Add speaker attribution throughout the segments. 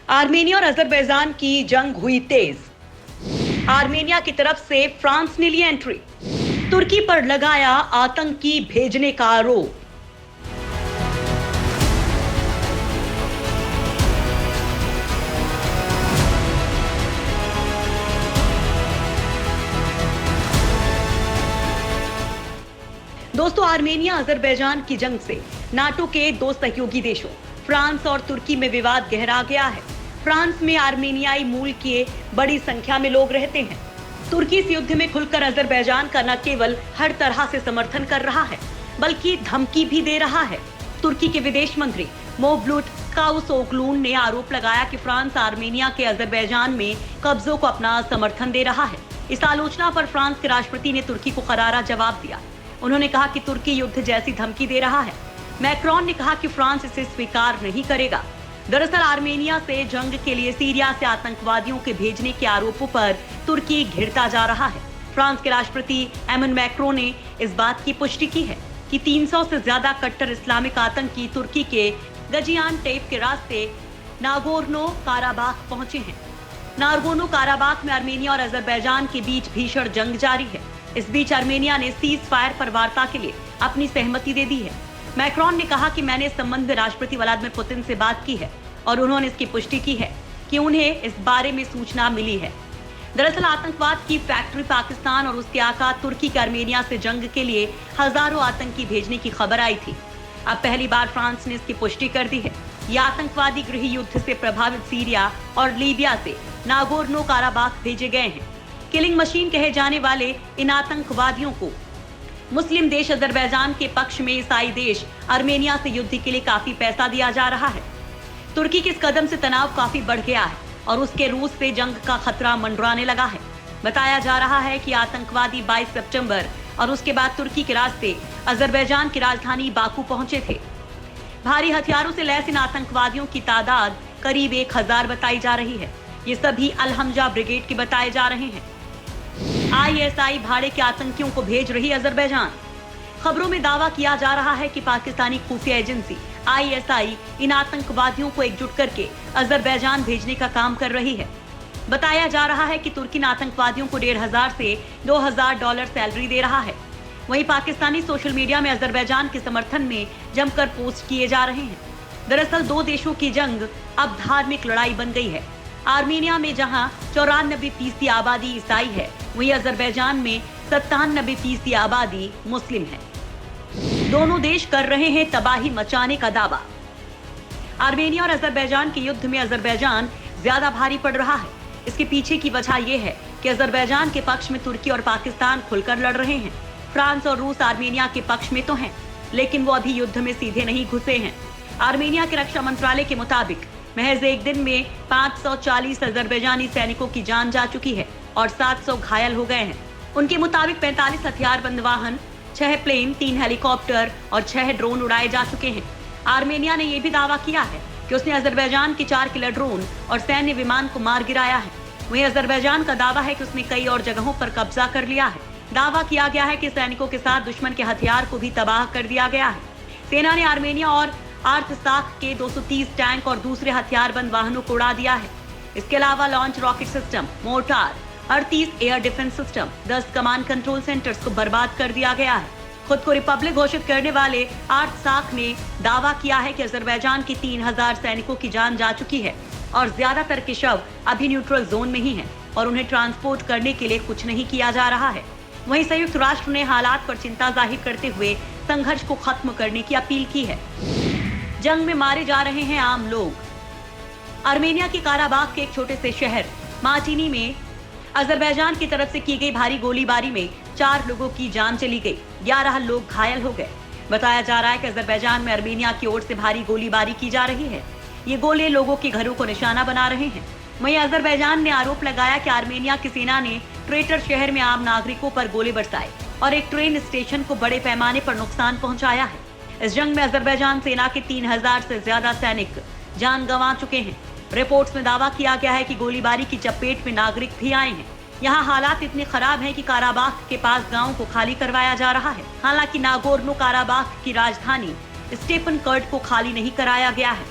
Speaker 1: Armenia और Azerbaijan की जंग हुई तेज। आर्मेनिया की तरफ से फ्रांस ने ली एंट्री। तुर्की पर लगाया आतंकी भेजने का आरोप। दोस्तों, आर्मेनिया अजरबैजान की जंग से नाटो के दो सहयोगी देशों फ्रांस और तुर्की में विवाद गहरा गया है। फ्रांस में आर्मेनियाई मूल के बड़ी संख्या में लोग रहते हैं। तुर्की इस युद्ध में खुलकर अजरबैजान का न केवल हर तरह से समर्थन कर रहा है, बल्कि धमकी भी दे रहा है। तुर्की के विदेश मंत्री मौलूद कावुसोगलू ने आरोप लगाया कि फ्रांस आर्मेनिया के अजरबैजान में कब्जों को अपना समर्थन दे रहा है। इस आलोचना पर फ्रांस के राष्ट्रपति ने तुर्की को करारा जवाब दिया। उन्होंने कहा कि तुर्की युद्ध जैसी धमकी दे रहा है। मैक्रोन ने कहा कि फ्रांस इसे स्वीकार नहीं करेगा। दरअसल आर्मेनिया से जंग के लिए सीरिया से आतंकवादियों के भेजने के आरोपों पर तुर्की घिरता जा रहा है। फ्रांस के राष्ट्रपति एमन मैक्रोन ने इस बात की पुष्टि की है कि 300 से ज्यादा कट्टर इस्लामिक आतंकी तुर्की के गाजियानटेप के रास्ते नागोर्नो काराबाख पहुंचे हैं। नागोर्नो काराबाख में आर्मेनिया और अजरबैजान के बीच भीषण जंग जारी है। इस बीच आर्मेनिया ने सीज फायर पर वार्ता के लिए अपनी सहमति दे दी है। मैक्रोन ने कहा कि मैंने इस संबंध में राष्ट्रपति व्लादिमीर पुतिन से बात की है और उन्होंने इसकी पुष्टि की है कि उन्हें इस बारे में सूचना मिली है। दरअसल आतंकवाद की फैक्ट्री पाकिस्तान और उसके आका तुर्की के आर्मेनिया से जंग के लिए हजारों आतंकी भेजने की खबर आई थी। अब पहली बार फ्रांस ने इसकी पुष्टि कर दी है। ये आतंकवादी गृह युद्ध से प्रभावित सीरिया और लीबिया से नागोर्नो काराबाख भेजे गए हैं। किलिंग मशीन कहे जाने वाले इन आतंकवादियों को मुस्लिम देश अजरबैजान के पक्ष में ईसाई देश आर्मेनिया से युद्ध के लिए काफी पैसा दिया जा रहा है। तुर्की के इस कदम से तनाव काफी बढ़ गया है और उसके रूस से जंग का खतरा मंडराने लगा है। बताया जा रहा है कि आतंकवादी 22 सितंबर और उसके बाद तुर्की के रास्ते अजरबैजान की राजधानी बाकू पहुंचे थे। भारी हथियारों से लैस इन आतंकवादियों की तादाद करीब 1000 बताई जा रही है। ये सभी अल हमजा ब्रिगेड के बताए जा रहे हैं। आईएसआई भाड़े के आतंकियों को भेज रही अजरबैजान। खबरों में दावा किया जा रहा है कि पाकिस्तानी खुफिया एजेंसी आईएसआई इन आतंकवादियों को एकजुट करके अजरबैजान भेजने का काम कर रही है। बताया जा रहा है कि तुर्की इन आतंकवादियों को $1500 से $2000 सैलरी दे रहा है। वहीं पाकिस्तानी सोशल मीडिया में अजरबैजान के समर्थन में जमकर पोस्ट किए जा रहे हैं। दरअसल दो देशों की जंग अब धार्मिक लड़ाई बन गई है। आर्मेनिया में जहां 94% आबादी ईसाई है, वहीं अजरबैजान में 97% आबादी मुस्लिम है। दोनों देश कर रहे हैं तबाही मचाने का दावा। आर्मेनिया और अजरबैजान के युद्ध में अजरबैजान ज्यादा भारी पड़ रहा है। इसके पीछे की वजह यह है कि अजरबैजान के पक्ष में तुर्की और पाकिस्तान खुलकर लड़ रहे हैं। फ्रांस और रूस आर्मेनिया के पक्ष में तो हैं, लेकिन वो अभी युद्ध में सीधे नहीं घुसे हैं। आर्मेनिया के रक्षा मंत्रालय के मुताबिक महज एक दिन में 540 अजरबैजानी सैनिकों की जान जा चुकी है और 700 घायल हो गए हैं। उनके मुताबिक 45 हथियारबंद वाहन, 6 प्लेन, 3 हेलीकॉप्टर और 6 ड्रोन उड़ाए जा चुके हैं। आर्मेनिया ने यह भी दावा किया है कि उसने अजरबैजान के 4 किलर ड्रोन और सैन्य विमान को मार गिराया है। वहीं अजरबैजान का दावा है कि उसने कई और जगहों पर कब्जा कर लिया है। दावा किया गया है कि सैनिकों के साथ दुश्मन के हथियार को भी तबाह कर दिया गया है। सेना ने आर्मेनिया और आर्त्साख के 230 टैंक और दूसरे हथियारबंद वाहनों को उड़ा दिया है। इसके अलावा launch rocket system, mortar, 38 air defence system, 10 command control centres को बर्बाद कर दिया गया है। खुद को रिपब्लिक घोषित करने वाले आर्त्साख ने दावा किया है कि अजरबैजान की 3000 सैनिकों की जान जा चुकी है और ज्यादातर के शव अभी न्यूट्रल जोन में ही हैं और उन्हें ट्रांसपोर्ट करने के लिए कुछ नहीं किया जा रहा है। वहीं संयुक्त राष्ट्र ने हालात पर चिंता जाहिर करते हुए संघर्ष को खत्म करने की अपील की है। जंग में मारे जा रहे हैं आम लोग। आर्मेनिया के काराबाख के एक छोटे से शहर माचिनी में अजरबैजान की तरफ से की गई भारी गोलीबारी में 4 लोगों की जान चली गई, 11 लोग घायल हो गए। बताया जा रहा है कि अजरबैजान में आर्मेनिया की ओर से भारी गोलीबारी की जा रही है। ये गोले लोगों के घरों को निशाना बना रहे हैं। वहीं अजरबैजान ने आरोप लगाया कि आर्मेनिया की सेना ने ट्रेटर शहर में आम नागरिकों पर गोले बरसाए और एक ट्रेन स्टेशन को बड़े पैमाने पर नुकसान पहुंचाया है। इस जंग में अजरबैजान सेना के 3000 से ज्यादा सैनिक जान गंवा चुके हैं। रिपोर्ट्स में दावा किया गया है कि गोलीबारी की चपेट में नागरिक भी आए हैं। यहाँ हालात इतने खराब हैं कि काराबाख के पास गांव को खाली करवाया जा रहा है। हालांकि नागोर्नो काराबाख की राजधानी स्टेपनकर्ड को खाली नहीं कराया गया है।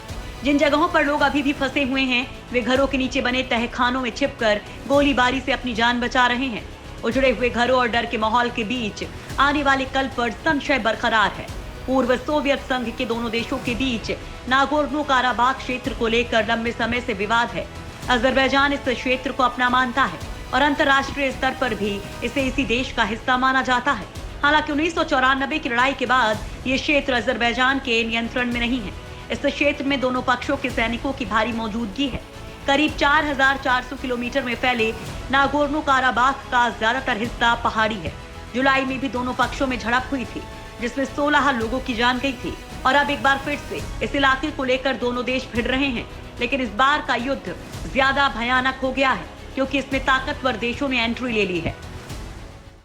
Speaker 1: जिन जगहों पर लोग अभी भी फंसे हुए हैं, वे घरों के नीचे बने तहखानों में छिपकर गोलीबारी से अपनी जान बचा रहे हैं। उजड़े हुए घरों और डर के माहौल के बीच आने वाले कल पर संशय बरकरार है। पूर्व सोवियत संघ के दोनों देशों के बीच नागोर्नो काराबाख क्षेत्र को लेकर लंबे समय से विवाद है। अजरबैजान इस क्षेत्र को अपना मानता है और अंतर्राष्ट्रीय स्तर पर भी इसे इसी देश का हिस्सा माना जाता है। हालांकि 1994 की लड़ाई के बाद ये क्षेत्र अजरबैजान के नियंत्रण में नहीं है। इस क्षेत्र में दोनों पक्षों के सैनिकों की भारी मौजूदगी है। करीब 4,400 किलोमीटर में फैले नागोर्नो काराबाख का ज्यादातर हिस्सा पहाड़ी है। जुलाई में भी दोनों पक्षों में झड़प हुई थी, जिसमें 16 लोगों की जान गई थी और अब एक बार फिर से इस इलाके को लेकर दोनों देश भिड़ रहे हैं। लेकिन इस बार का युद्ध ज्यादा भयानक हो गया है, क्योंकि इसमें ताकतवर देशों ने एंट्री ले ली है।